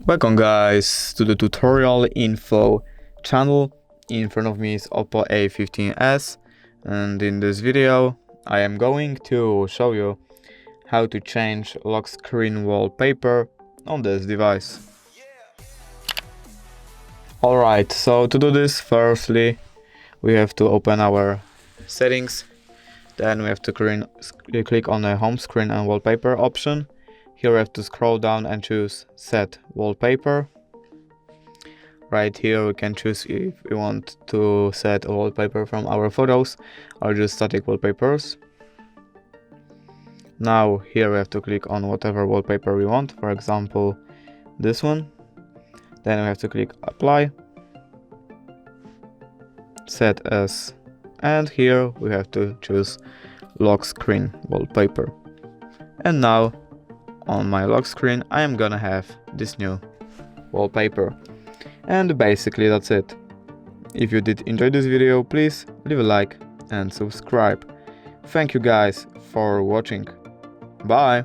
Welcome guys to the tutorial info channel. In front of me is OPPO A15s, and in this video I am going to show you how to change lock screen wallpaper on this device. Alright, so to do this, firstly we have to open our settings, then we have to click on the home screen and wallpaper option. Here we have to scroll down and choose set wallpaper. Right here we can choose if we want to set a wallpaper from our photos or just static wallpapers. Now here we have to click on whatever wallpaper we want, for example this one. Then we have to click apply, set as, and here we have to choose lock screen wallpaper. And now on my lock screen I am gonna have this new wallpaper. And basically that's it. If you did enjoy this video, please leave a like and subscribe. Thank you guys for watching. Bye!